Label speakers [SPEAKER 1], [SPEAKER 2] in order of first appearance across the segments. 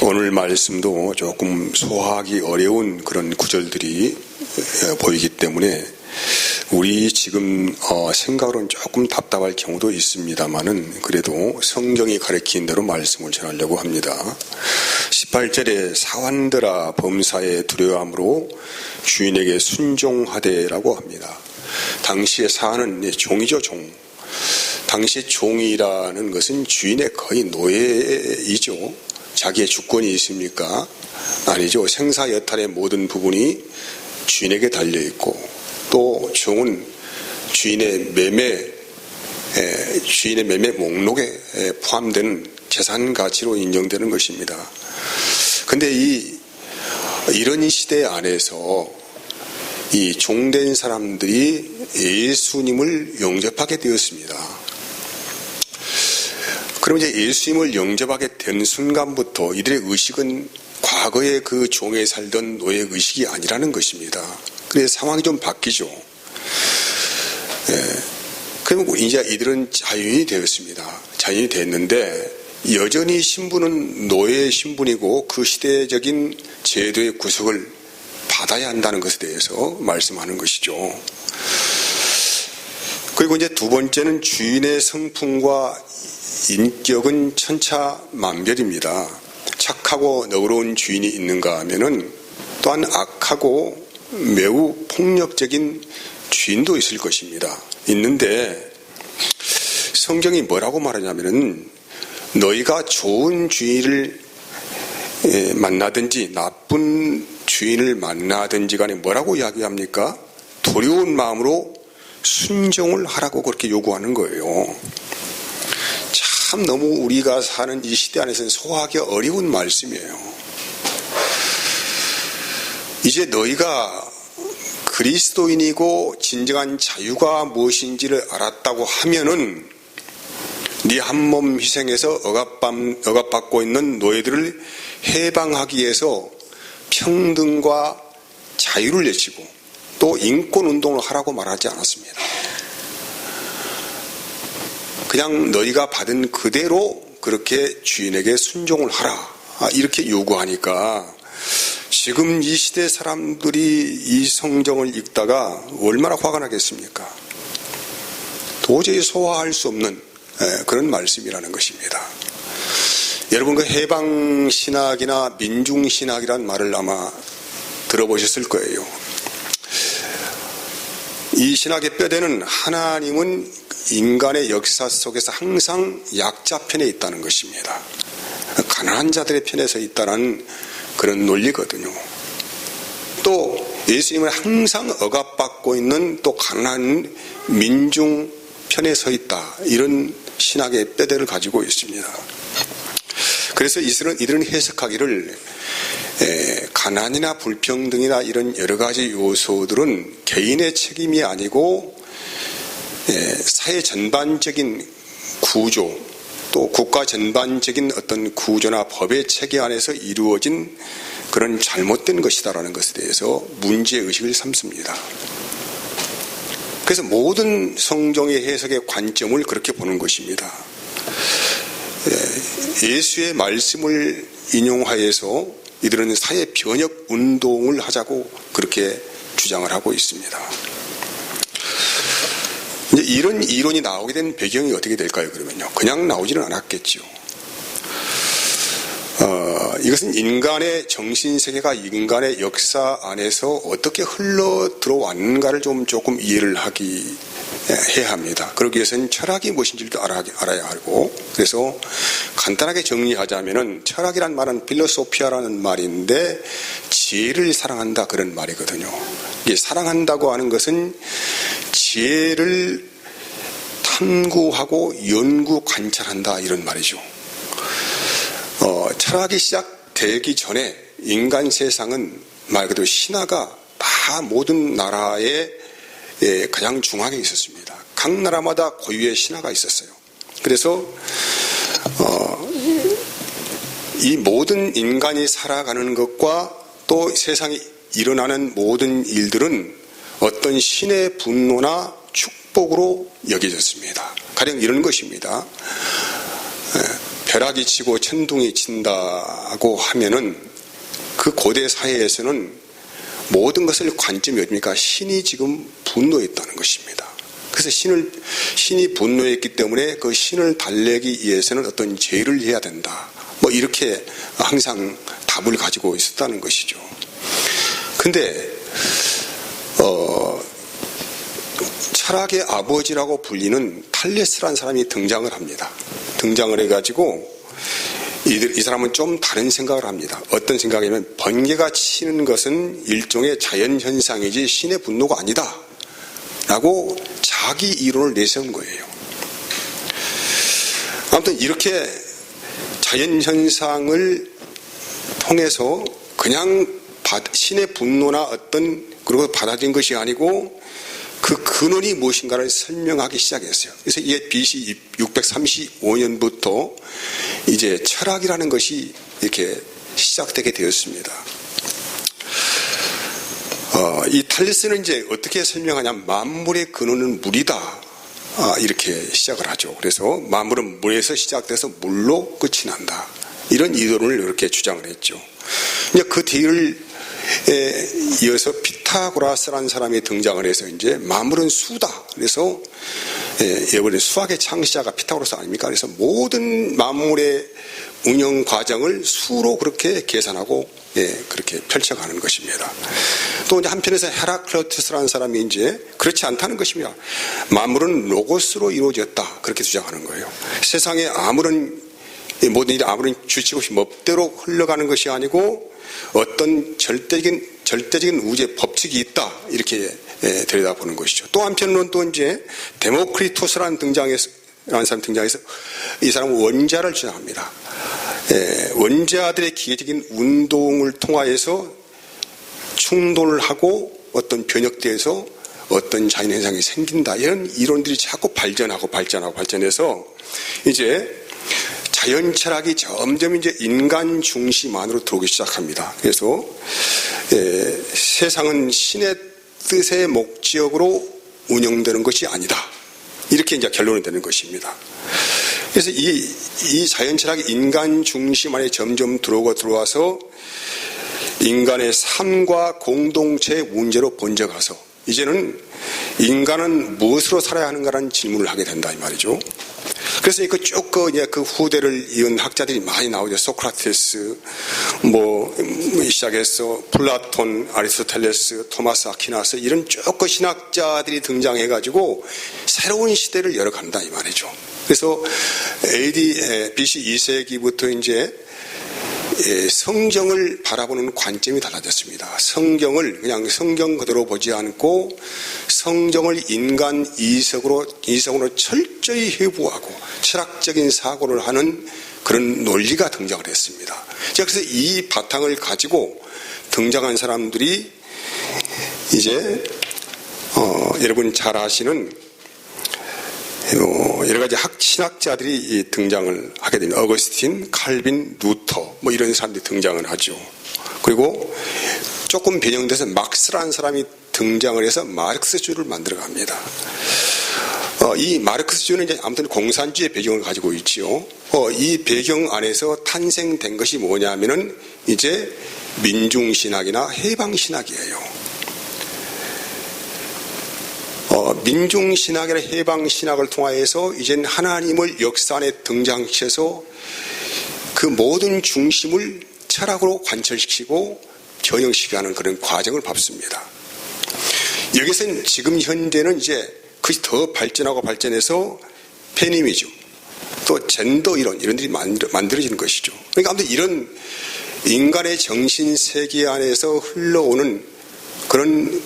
[SPEAKER 1] 오늘 말씀도 조금 소화하기 어려운 그런 구절들이 보이기 때문에 우리 지금 생각으로는 조금 답답할 경우도 있습니다만은 그래도 성경이 가르친 대로 말씀을 전하려고 합니다. 18절에 사환들아 범사에 두려워함으로 주인에게 순종하되라고 합니다. 당시의 사환은 종이죠, 종. 당시 종이라는 것은 주인의 거의 노예이죠. 자기의 주권이 있습니까? 아니죠. 생사여탈의 모든 부분이 주인에게 달려있고 또 종은 주인의 매매 목록에 포함되는 재산 가치로 인정되는 것입니다. 근데 이런 시대 안에서 이 종된 사람들이 예수님을 영접하게 되었습니다. 그럼 이제 예수님을 영접하게 된 순간부터 이들의 의식은 과거의 그 종에 살던 노예 의식이 아니라는 것입니다. 그래서 상황이 좀 바뀌죠. 그럼 이제 이들은 자유인이 되었습니다. 자유인이 됐는데 여전히 신분은 노예의 신분이고 그 시대적인 제도의 구속을 받아야 한다는 것에 대해서 말씀하는 것이죠. 그리고 이제 두 번째는 주인의 성품과 인격은 천차만별입니다. 착하고 너그러운 주인이 있는가 하면은 또한 악하고 매우 폭력적인 주인도 있을 것입니다. 있는데 성경이 뭐라고 말하냐면은 너희가 좋은 주인을 만나든지 나쁜 주인을 만나든지 간에 뭐라고 이야기합니까? 두려운 마음으로 순종을 하라고 그렇게 요구하는 거예요. 참 너무 우리가 사는 이 시대 안에서는 소화하기 어려운 말씀이에요. 이제 너희가 그리스도인이고 진정한 자유가 무엇인지를 알았다고 하면은 네 한 몸 희생해서 억압받고 있는 노예들을 해방하기 위해서 평등과 자유를 외치고 또 인권운동을 하라고 말하지 않았습니다. 그냥 너희가 받은 그대로 그렇게 주인에게 순종을 하라 이렇게 요구하니까 지금 이 시대 사람들이 이 성경을 읽다가 얼마나 화가 나겠습니까? 도저히 소화할 수 없는 그런 말씀이라는 것입니다. 여러분 그 해방신학이나 민중신학이란 말을 아마 들어보셨을 거예요. 이 신학의 뼈대는 하나님은 인간의 역사 속에서 항상 약자 편에 있다는 것입니다. 가난한 자들의 편에 서 있다는 그런 논리거든요. 또 예수님은 항상 억압받고 있는 또 가난한 민중 편에 서 있다. 이런 신학의 뼈대를 가지고 있습니다. 그래서 이들은 해석하기를 가난이나 불평등이나 이런 여러 가지 요소들은 개인의 책임이 아니고 사회 전반적인 구조 또 국가 전반적인 어떤 구조나 법의 체계 안에서 이루어진 그런 잘못된 것이다라는 것에 대해서 문제의식을 삼습니다. 그래서 모든 성경의 해석의 관점을 그렇게 보는 것입니다. 예수의 말씀을 인용하여서 이들은 사회 변혁 운동을 하자고 그렇게 주장을 하고 있습니다. 이제 이런 이론이 나오게 된 배경이 어떻게 될까요? 그러면요, 그냥 나오지는 않았겠죠. 이것은 인간의 정신세계가 인간의 역사 안에서 어떻게 흘러 들어왔는가를 조금 이해를 해야 합니다. 그러기 위해서는 철학이 무엇인지도 알아야 하고, 그래서 간단하게 정리하자면은 철학이란 말은 필로소피아라는 말인데 지혜를 사랑한다 그런 말이거든요. 이게 사랑한다고 하는 것은 지혜를 탐구하고 연구 관찰한다 이런 말이죠. 철학이 시작되기 전에 인간 세상은 말 그대로 신화가 다 모든 나라의 가장 중앙에 있었습니다. 각 나라마다 고유의 신화가 있었어요. 그래서 이 모든 인간이 살아가는 것과 또 세상에 일어나는 모든 일들은 어떤 신의 분노나 축복으로 여겨졌습니다. 가령 이런 것입니다. 벼락이 치고 천둥이 친다고 하면은 그 고대 사회에서는 모든 것을 관점이 어딥니까? 신이 지금 분노했다는 것입니다. 그래서 신이 분노했기 때문에 그 신을 달래기 위해서는 어떤 죄를 해야 된다. 뭐 이렇게 항상 답을 가지고 있었다는 것이죠. 근데 철학의 아버지라고 불리는 탈레스라는 사람이 등장을 합니다. 등장을 해가지고 이 사람은 좀 다른 생각을 합니다. 어떤 생각이냐면 번개가 치는 것은 일종의 자연현상이지 신의 분노가 아니다 라고 자기 이론을 내세운 거예요. 아무튼 이렇게 자연현상을 통해서 그냥 신의 분노나 그리고 받아들인 것이 아니고 그 근원이 무엇인가를 설명하기 시작했어요. 그래서 이게 BC 635년부터 이제 철학이라는 것이 이렇게 시작되게 되었습니다. 이 탈레스는 이제 어떻게 설명하냐, 만물의 근원은 물이다. 이렇게 시작을 하죠. 그래서 만물은 물에서 시작돼서 물로 끝이 난다. 이런 이론을 이렇게 주장을 했죠. 이제 그 뒤를 이어서 피타고라스라는 사람이 등장을 해서 이제 만물은 수다. 그래서 예컨대 수학의 창시자가 피타고라스 아닙니까? 그래서 모든 만물의 운영 과정을 수로 그렇게 계산하고 그렇게 펼쳐가는 것입니다. 또 이제 한편에서 헤라클레토스라는 사람이 이제 그렇지 않다는 것입니다. 만물은 로고스로 이루어졌다. 그렇게 주장하는 거예요. 세상에 모든 일이 아무런 규칙 없이 멋대로 흘러가는 것이 아니고 어떤 절대적인 우주의 법칙이 있다. 이렇게 들여다보는 것이죠. 또 한편으로는 또 이제 데모크리토스라는 사람 등장해서 이 사람은 원자를 주장합니다. 원자들의 기계적인 운동을 통하여서 충돌을 하고 어떤 변혁대에서 어떤 자연현상이 생긴다. 이런 이론들이 자꾸 발전해서 이제 자연 철학이 점점 이제 인간 중심 안으로 들어오기 시작합니다. 그래서 세상은 신의 뜻의 목적으로 운영되는 것이 아니다. 이렇게 이제 결론이 되는 것입니다. 그래서 이 자연 철학이 인간 중심 안에 점점 들어와서 인간의 삶과 공동체의 문제로 번져가서 이제는 인간은 무엇으로 살아야 하는가라는 질문을 하게 된다 이 말이죠. 그래서 그 후대를 이은 학자들이 많이 나오죠. 소크라테스, 시작해서 플라톤, 아리스토텔레스, 토마스 아퀴나스 이런 쭉 신학자들이 등장해가지고 새로운 시대를 열어간다 이 말이죠. 그래서 BC 2세기부터 이제 성경을 바라보는 관점이 달라졌습니다. 성경을 그냥 성경 그대로 보지 않고 성경을 인간 이성으로 철저히 회부하고 철학적인 사고를 하는 그런 논리가 등장을 했습니다. 그래서 이 바탕을 가지고 등장한 사람들이 이제 여러분 잘 아시는 여러 가지 신학자들이 등장을 하게 됩니다. 어거스틴, 칼빈, 루터 이런 사람들이 등장을 하죠. 그리고 조금 변형돼서 막스라는 사람이 등장을 해서 마르크스주를 만들어갑니다. 이 마르크스주는 이제 아무튼 공산주의 배경을 가지고 있지요. 이 배경 안에서 탄생된 것이 뭐냐면은 이제 민중신학이나 해방신학이에요. 민중신학이나 해방신학을 통하여서 이젠 하나님을 역사 안에 등장시켜서 그 모든 중심을 철학으로 관철시키고 변형시키는 그런 과정을 밟습니다. 여기서는 지금 현대는 이제 그것이 더 발전해서 페미니즘, 또 젠더 이런 일들이 만들어지는 것이죠. 그러니까 아무튼 이런 인간의 정신 세계 안에서 흘러오는 그런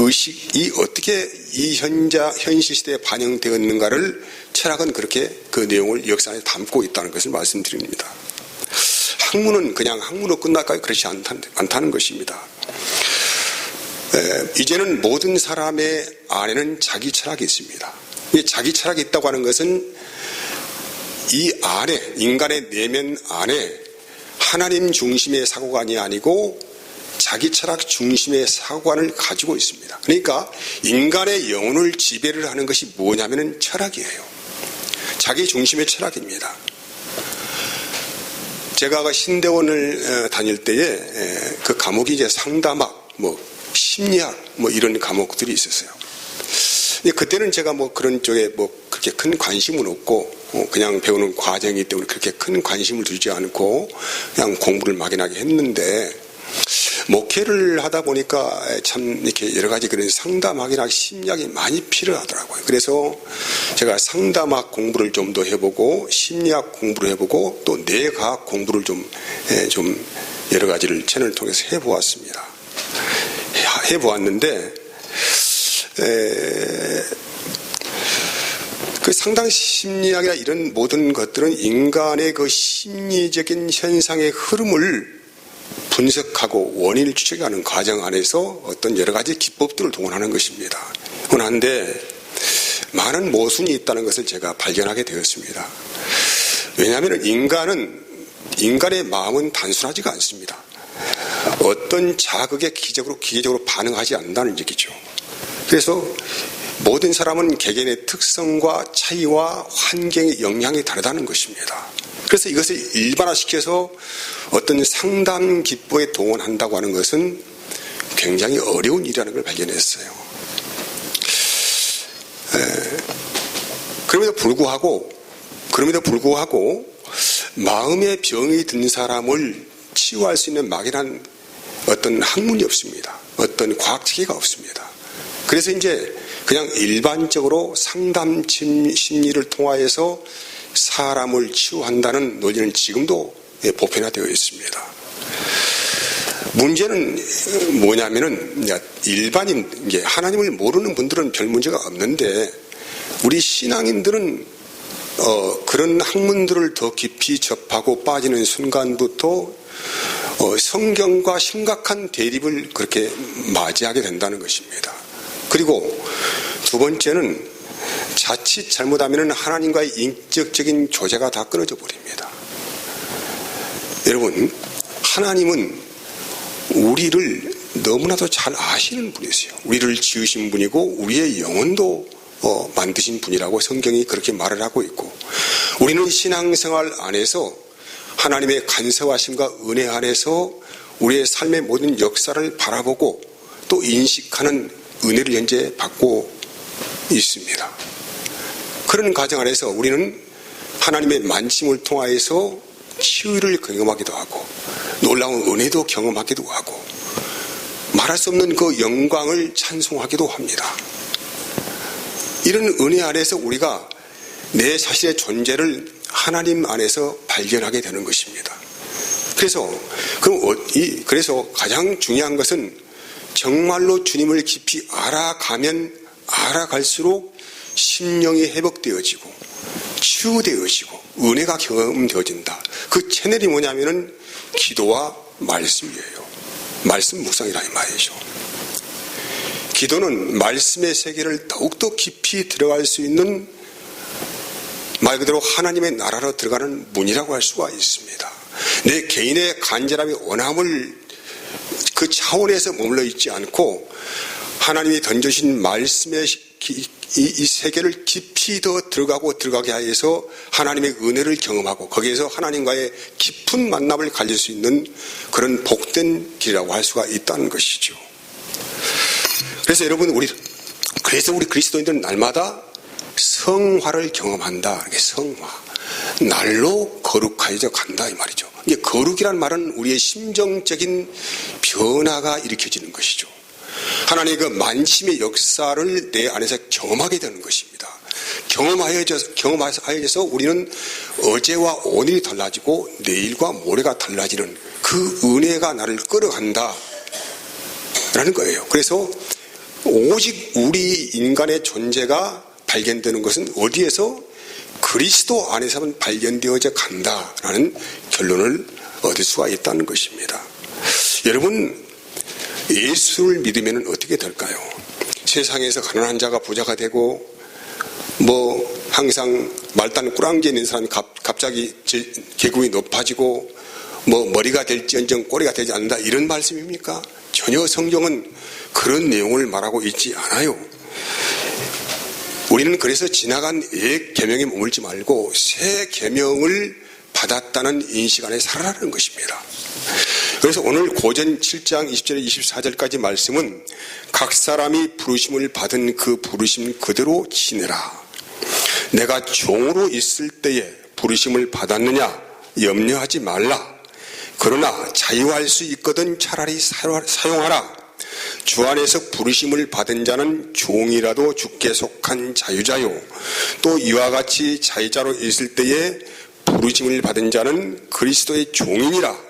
[SPEAKER 1] 의식이 어떻게 이 현실 시대에 반영되었는가를 철학은 그렇게 그 내용을 역사 안에 담고 있다는 것을 말씀드립니다. 학문은 그냥 학문으로 끝날까요? 그렇지 않다는 것입니다. 이제는 모든 사람의 안에는 자기 철학이 있습니다. 자기 철학이 있다고 하는 것은 이 안에, 인간의 내면 안에 하나님 중심의 사고관이 아니고 자기 철학 중심의 사고관을 가지고 있습니다. 그러니까 인간의 영혼을 지배를 하는 것이 뭐냐면은 철학이에요. 자기 중심의 철학입니다. 제가 신대원을 다닐 때에 그 과목이 이제 상담학, 심리학, 이런 과목들이 있었어요. 그때는 제가 그런 쪽에 그렇게 큰 관심은 없고, 그냥 배우는 과정이기 때문에 그렇게 큰 관심을 두지 않고, 그냥 공부를 막연하게 했는데, 목회를 하다 보니까 참 이렇게 여러 가지 그런 상담학이나 심리학이 많이 필요하더라고요. 그래서 제가 상담학 공부를 좀 더 해보고, 심리학 공부를 해보고, 또 뇌과학 공부를 좀 여러 가지를 채널을 통해서 해보았습니다. 해보았는데, 그 상당 심리학이나 이런 모든 것들은 인간의 그 심리적인 현상의 흐름을 분석하고 원인을 추적하는 과정 안에서 어떤 여러 가지 기법들을 동원하는 것입니다. 그런데 많은 모순이 있다는 것을 제가 발견하게 되었습니다. 왜냐하면 인간의 마음은 단순하지가 않습니다. 어떤 자극에 기계적으로 반응하지 않는다는 얘기죠. 그래서 모든 사람은 개개인의 특성과 차이와 환경의 영향이 다르다는 것입니다. 그래서 이것을 일반화시켜서 어떤 상담 기법에 동원한다고 하는 것은 굉장히 어려운 일이라는 걸 발견했어요. 그럼에도 불구하고 마음의 병이 든 사람을 치유할 수 있는 막연한 어떤 학문이 없습니다. 어떤 과학 체계가 없습니다. 그래서 이제 그냥 일반적으로 상담 심리를 통하여서 사람을 치유한다는 논리는 지금도 보편화되어 있습니다. 문제는 뭐냐면은 일반인, 하나님을 모르는 분들은 별 문제가 없는데 우리 신앙인들은 그런 학문들을 더 깊이 접하고 빠지는 순간부터 성경과 심각한 대립을 그렇게 맞이하게 된다는 것입니다. 그리고 두 번째는 자칫 잘못하면 하나님과의 인격적인 교제가 다 끊어져 버립니다. 여러분, 하나님은 우리를 너무나도 잘 아시는 분이세요. 우리를 지으신 분이고 우리의 영혼도 만드신 분이라고 성경이 그렇게 말을 하고 있고, 우리는 신앙생활 안에서 하나님의 간섭하심과 은혜 안에서 우리의 삶의 모든 역사를 바라보고 또 인식하는 은혜를 현재 받고 있습니다. 그런 과정 안에서 우리는 하나님의 만짐을 통하여서 치유를 경험하기도 하고 놀라운 은혜도 경험하기도 하고 말할 수 없는 그 영광을 찬송하기도 합니다. 이런 은혜 안에서 우리가 내 자신의 존재를 하나님 안에서 발견하게 되는 것입니다. 그래서 가장 중요한 것은 정말로 주님을 깊이 알아가면 알아갈수록 심령이 회복되어지고 치유되어지고 은혜가 경험되어진다. 그 채널이 뭐냐면은 기도와 말씀이에요. 말씀 묵상이라 이 말이죠. 기도는 말씀의 세계를 더욱더 깊이 들어갈 수 있는 말 그대로 하나님의 나라로 들어가는 문이라고 할 수가 있습니다. 내 개인의 간절함의 원함을 그 차원에서 머물러 있지 않고 하나님이 던져주신 말씀의 이 세계를 깊이 더 들어가게 하여서 하나님의 은혜를 경험하고 거기에서 하나님과의 깊은 만남을 가질 수 있는 그런 복된 길이라고 할 수가 있다는 것이죠. 그래서 여러분, 우리 그리스도인들은 날마다 성화를 경험한다. 성화. 날로 거룩하여져 간다 이 말이죠. 이제 거룩이란 말은 우리의 심정적인 변화가 일으켜지는 것이죠. 하나님의 그 만심의 역사를 내 안에서 경험하게 되는 것입니다. 경험하여져서 우리는 어제와 오늘이 달라지고 내일과 모레가 달라지는 그 은혜가 나를 끌어간다 라는 거예요. 그래서 오직 우리 인간의 존재가 발견되는 것은 어디에서? 그리스도 안에서만 발견되어져 간다라는 결론을 얻을 수가 있다는 것입니다. 여러분, 예수를 믿으면 어떻게 될까요? 세상에서 가난한 자가 부자가 되고 항상 말단 꾸랑지에 있는 사람이 갑자기 계급이 높아지고 머리가 될지언정 꼬리가 되지 않는다 이런 말씀입니까? 전혀 성경은 그런 내용을 말하고 있지 않아요. 우리는 그래서 지나간 옛 계명에 머물지 말고 새 계명을 받았다는 인식 안에 살아라는 것입니다. 그래서 오늘 고전 7장 20절에 24절까지 말씀은 각 사람이 부르심을 받은 그 부르심 그대로 지내라. 내가 종으로 있을 때에 부르심을 받았느냐 염려하지 말라. 그러나 자유할 수 있거든 차라리 사용하라. 주 안에서 부르심을 받은 자는 종이라도 주께 속한 자유자요. 또 이와 같이 자유자로 있을 때에 부르심을 받은 자는 그리스도의 종이니라.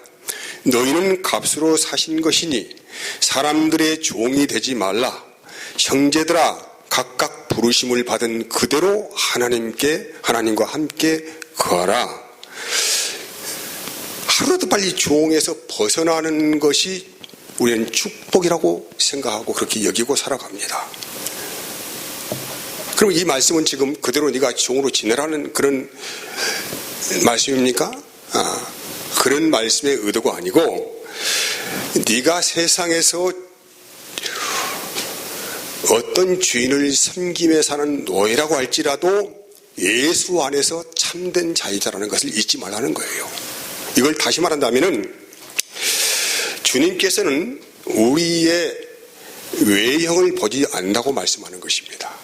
[SPEAKER 1] 너희는 값으로 사신 것이니 사람들의 종이 되지 말라. 형제들아 각각 부르심을 받은 그대로 하나님과 함께 거하라. 하루라도 빨리 종에서 벗어나는 것이 우리는 축복이라고 생각하고 그렇게 여기고 살아갑니다. 그럼 이 말씀은 지금 그대로 네가 종으로 지내라는 그런 말씀입니까? 그런 말씀의 의도가 아니고 네가 세상에서 어떤 주인을 섬기며 사는 노예라고 할지라도 예수 안에서 참된 자유자라는 것을 잊지 말라는 거예요. 이걸 다시 말한다면은 주님께서는 우리의 외형을 보지 않는다고 말씀하는 것입니다.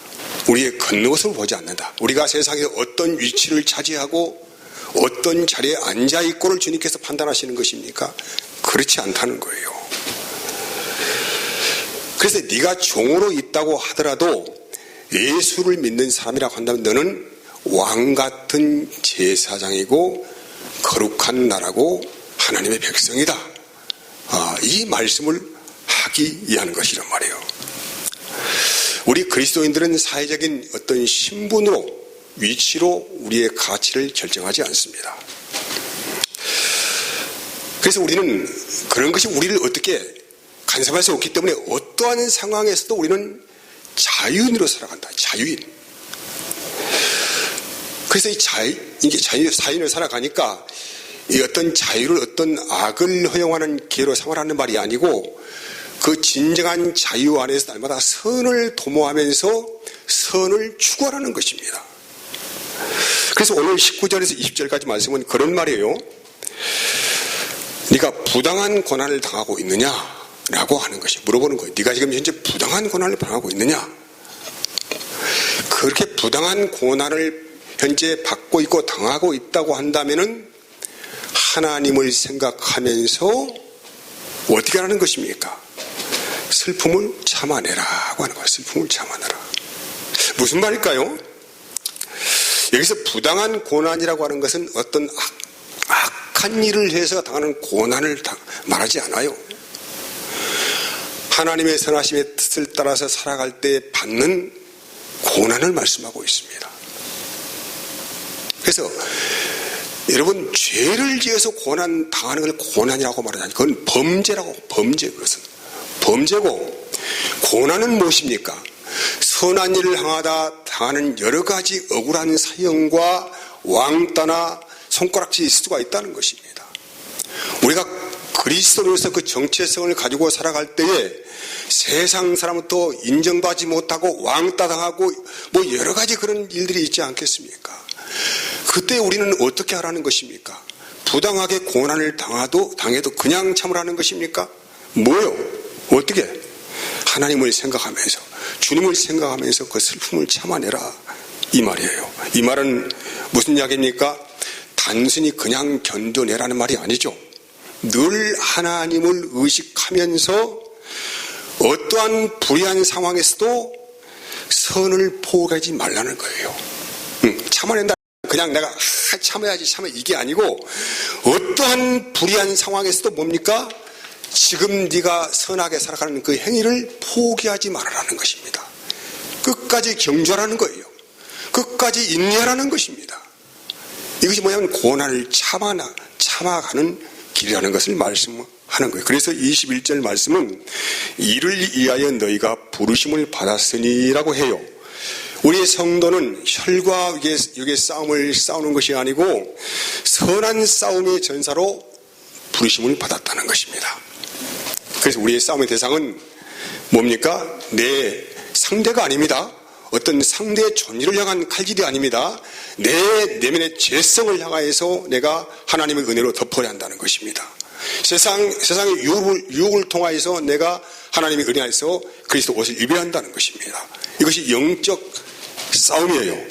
[SPEAKER 1] 우리의 겉모습을 보지 않는다. 우리가 세상에서 어떤 위치를 차지하고 어떤 자리에 앉아있고를 주님께서 판단하시는 것입니까? 그렇지 않다는 거예요. 그래서 네가 종으로 있다고 하더라도 예수를 믿는 사람이라고 한다면 너는 왕같은 제사장이고 거룩한 나라고 하나님의 백성이다. 이 말씀을 하기 위한 것이란 말이에요. 우리 그리스도인들은 사회적인 어떤 신분으로 위치로 우리의 가치를 결정하지 않습니다. 그래서 우리는 그런 것이 우리를 어떻게 간섭할 수 없기 때문에 어떠한 상황에서도 우리는 자유인으로 살아간다. 자유인. 그래서 이게 자유인으로 살아가니까 이 어떤 자유를 어떤 악을 허용하는 기회로 삼으라는 말이 아니고 그 진정한 자유 안에서 날마다 선을 도모하면서 선을 추구하라는 것입니다. 그래서 오늘 19절에서 20절까지 말씀은 그런 말이에요. 네가 부당한 고난을 당하고 있느냐라고 하는 것이 물어보는 거예요. 네가 지금 현재 부당한 고난을 당하고 있느냐? 그렇게 부당한 고난을 현재 받고 있고 당하고 있다고 한다면은 하나님을 생각하면서 어떻게 하는 것입니까? 슬픔을 참아내라고 하는 거예요. 슬픔을 참아내라. 무슨 말일까요? 여기서 부당한 고난이라고 하는 것은 어떤 악한 일을 해서 당하는 고난을 말하지 않아요. 하나님의 선하심의 뜻을 따라서 살아갈 때 받는 고난을 말씀하고 있습니다. 그래서 여러분 죄를 지어서 고난 당하는 걸 고난이라고 말하지 않아요. 그건 범죄라고. 범죄. 그것은 범죄고 고난은 무엇입니까? 선한 일을 향하다 당하는 여러 가지 억울한 사형과 왕따나 손가락질이 있을 수가 있다는 것입니다. 우리가 그리스도로서 그 정체성을 가지고 살아갈 때에 세상 사람부터 인정받지 못하고 왕따당하고 뭐 여러 가지 그런 일들이 있지 않겠습니까? 그때 우리는 어떻게 하라는 것입니까? 부당하게 고난을 당해도 그냥 참으라는 것입니까? 뭐요? 어떻게? 하나님을 생각하면서 주님을 생각하면서 그 슬픔을 참아내라 이 말이에요. 이 말은 무슨 이야기입니까? 단순히 그냥 견뎌내라는 말이 아니죠. 늘 하나님을 의식하면서 어떠한 불의한 상황에서도 선을 포기하지 말라는 거예요. 참아낸다. 그냥 내가 참아야지 이게 아니고 어떠한 불의한 상황에서도 뭡니까? 지금 네가 선하게 살아가는 그 행위를 포기하지 말아라는 것입니다. 끝까지 경주하라는 거예요. 끝까지 인내하라는 것입니다. 이것이 뭐냐면 고난을 참아가는 길이라는 것을 말씀하는 거예요. 그래서 21절 말씀은 이를 위하여 너희가 부르심을 받았으니라고 해요. 우리 성도는 혈과 육의 싸움을 싸우는 것이 아니고 선한 싸움의 전사로 부르심을 받았다는 것입니다. 그래서 우리의 싸움의 대상은 뭡니까? 내 상대가 아닙니다. 어떤 상대의 존재를 향한 칼질이 아닙니다. 내 내면의 죄성을 향하여서 내가 하나님의 은혜로 덮어야 한다는 것입니다. 세상의 유혹을 통하여서 내가 하나님의 은혜 안에서 그리스도 옷을 입어야 한다는 것입니다. 이것이 영적 싸움이에요.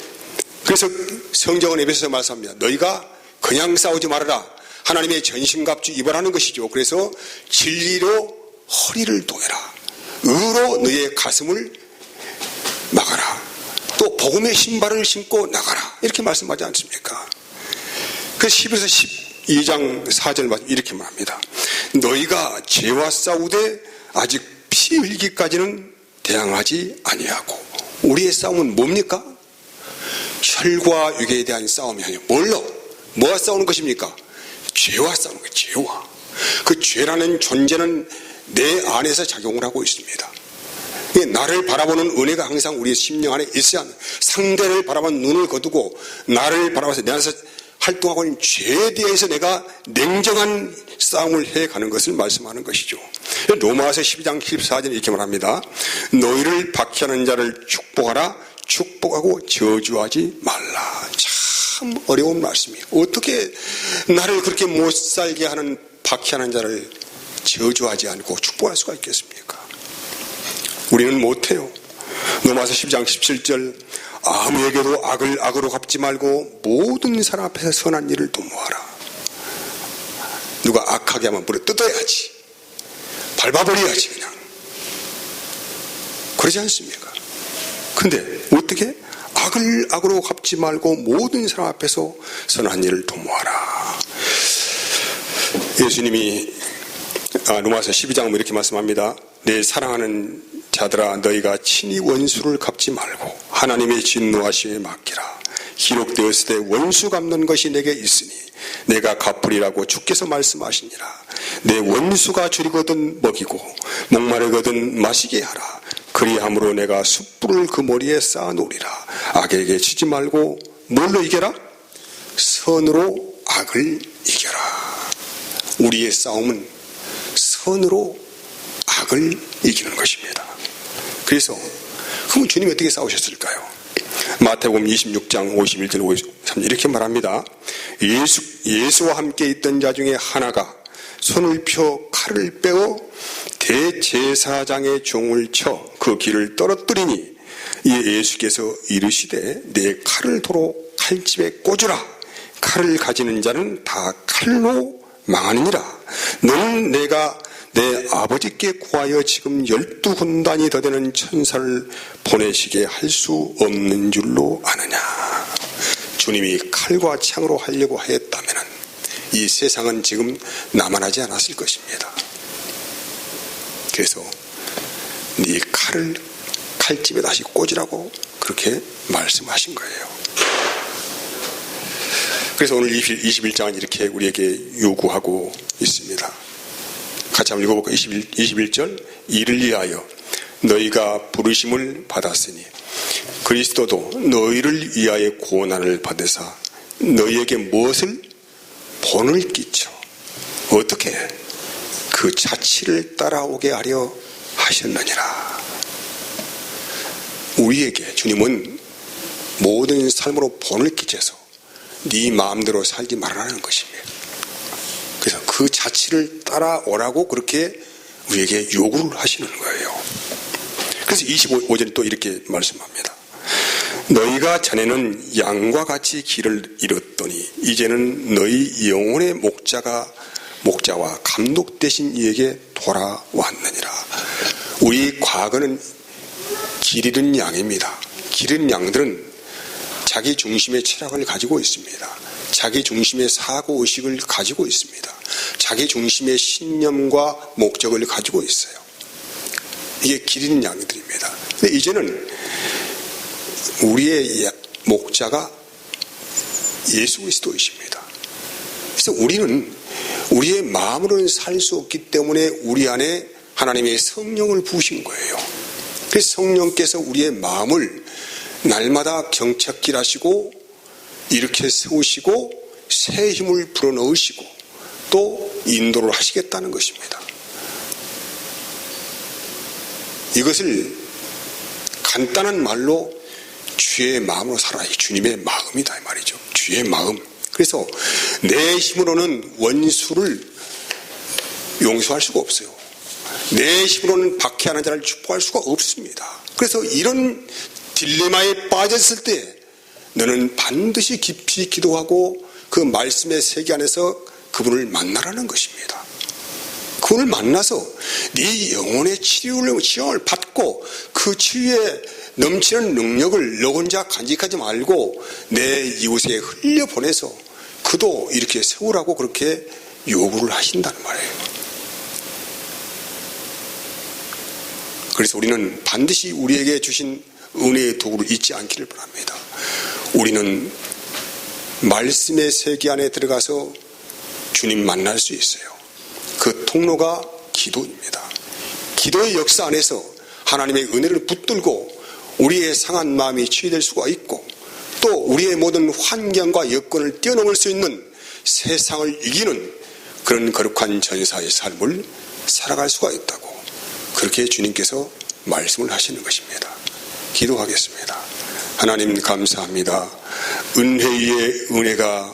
[SPEAKER 1] 그래서 성경은 에베소서 말씀합니다. 너희가 그냥 싸우지 말아라. 하나님의 전신갑주 입으라는 것이죠. 그래서 진리로 허리를 동여라. 의로 너희의 가슴을 막아라. 또 복음의 신발을 신고 나가라. 이렇게 말씀하지 않습니까? 그래서 11에서 12장 4절 말씀 이렇게 말합니다. 너희가 죄와 싸우되 아직 피 흘리기까지는 대항하지 아니하고. 우리의 싸움은 뭡니까? 혈과 육에 대한 싸움이 아니에요. 뭐와 싸우는 것입니까? 죄와 싸우는 거예요. 죄와. 그 죄라는 존재는 내 안에서 작용을 하고 있습니다. 나를 바라보는 은혜가 항상 우리의 심령 안에 있어야 합니다. 상대를 바라보는 눈을 거두고 나를 바라봐서 내 안에서 활동하고 있는 죄에 대해서 내가 냉정한 싸움을 해가는 것을 말씀하는 것이죠. 로마서 12장 14절 이렇게 말합니다. 너희를 박해하는 자를 축복하라. 축복하고 저주하지 말라. 참 어려운 말씀이에요. 어떻게 나를 그렇게 못 살게 하는 박해하는 자를 저주하지 않고 축복할 수가 있겠습니까? 우리는 못해요. 로마서 10장 17절 아무에게도 악을 악으로 갚지 말고 모든 사람 앞에서 선한 일을 도모하라. 누가 악하게 하면 물어 뜯어야지. 밟아버려야지 그냥. 그러지 않습니까? 근데 어떻게? 악을 악으로 갚지 말고 모든 사람 앞에서 선한 일을 도모하라. 예수님이 로마서 12장 이렇게 말씀합니다. 내 사랑하는 자들아 너희가 친히 원수를 갚지 말고 하나님의 진노하심에 맡기라. 기록되었을 때 원수 갚는 것이 내게 있으니 내가 갚으리라고 주께서 말씀하시니라. 내 원수가 줄이거든 먹이고 목마르거든 마시게 하라. 그리함으로 내가 숯불을 그 머리에 쌓아놓으리라. 악에게 치지 말고 뭘로 이겨라? 선으로 악을 이겨라. 우리의 싸움은 선으로 악을 이기는 것입니다. 그래서 그럼 주님이 어떻게 싸우셨을까요? 마태복음 26장 51절 53절 이렇게 말합니다. 예수와 함께 있던 자 중에 하나가 손을 펴 칼을 빼어 대제사장의 종을 쳐 그 귀를 떨어뜨리니 이에 예수께서 이르시되 내 칼을 도로 칼집에 꽂으라. 칼을 가지는 자는 다 칼로 망하느니라. 너는 내가 내 아버지께 구하여 지금 12군단이 더 되는 천사를 보내시게 할 수 없는 줄로 아느냐. 주님이 칼과 창으로 하려고 하였다면 이 세상은 지금 남아나지 않았을 것입니다. 그래서 네 칼을 칼집에 다시 꽂으라고 그렇게 말씀하신 거예요. 그래서 오늘 21장은 이렇게 우리에게 요구하고 있습니다. 같이 한번 읽어볼까요? 21절 이를 위하여 너희가 부르심을 받았으니 그리스도도 너희를 위하여 고난을 받으사 너희에게 무엇을? 본을 끼쳐 어떻게? 그 자취를 따라오게 하려 하셨느니라. 우리에게 주님은 모든 삶으로 본을 끼쳐서 네 마음대로 살지 말라는 것입니다. 그래서 그 자취를 따라오라고 그렇게 우리에게 요구를 하시는 거예요. 그래서 25절에 또 이렇게 말씀합니다. 너희가 전에는 양과 같이 길을 잃었더니 이제는 너희 영혼의 목자와 감독 되신 이에게 돌아왔느니라. 우리 과거는 길 잃은 양입니다. 길 잃은 양들은 자기 중심의 철학을 가지고 있습니다. 자기 중심의 사고의식을 가지고 있습니다. 자기 중심의 신념과 목적을 가지고 있어요. 이게 길 잃은 양들입니다. 근데 이제는 우리의 목자가 예수 그리스도이십니다. 그래서 우리는 우리의 마음으로는 살 수 없기 때문에 우리 안에 하나님의 성령을 부으신 거예요. 그래서 성령께서 우리의 마음을 날마다 경착길 하시고 이렇게 세우시고 새 힘을 불어넣으시고 또 인도를 하시겠다는 것입니다. 이것을 간단한 말로 주의 마음으로 살아라. 주님의 마음이다 이 말이죠. 주의 마음. 그래서 내 힘으로는 원수를 용서할 수가 없어요. 내 힘으로는 박해하는 자를 축복할 수가 없습니다. 그래서 이런 딜레마에 빠졌을 때 너는 반드시 깊이 기도하고 그 말씀의 세계 안에서 그분을 만나라는 것입니다. 그분을 만나서 네 영혼의 치유를 받고 그 치유에 넘치는 능력을 너 혼자 간직하지 말고 내 이웃에 흘려보내서 그도 이렇게 세우라고 그렇게 요구를 하신다는 말이에요. 그래서 우리는 반드시 우리에게 주신 은혜의 도구를 잊지 않기를 바랍니다. 우리는 말씀의 세계 안에 들어가서 주님 만날 수 있어요. 그 통로가 기도입니다. 기도의 역사 안에서 하나님의 은혜를 붙들고 우리의 상한 마음이 치유될 수가 있고 또 우리의 모든 환경과 여건을 뛰어넘을 수 있는 세상을 이기는 그런 거룩한 전사의 삶을 살아갈 수가 있다고 그렇게 주님께서 말씀을 하시는 것입니다. 기도하겠습니다. 하나님 감사합니다. 은혜의 은혜가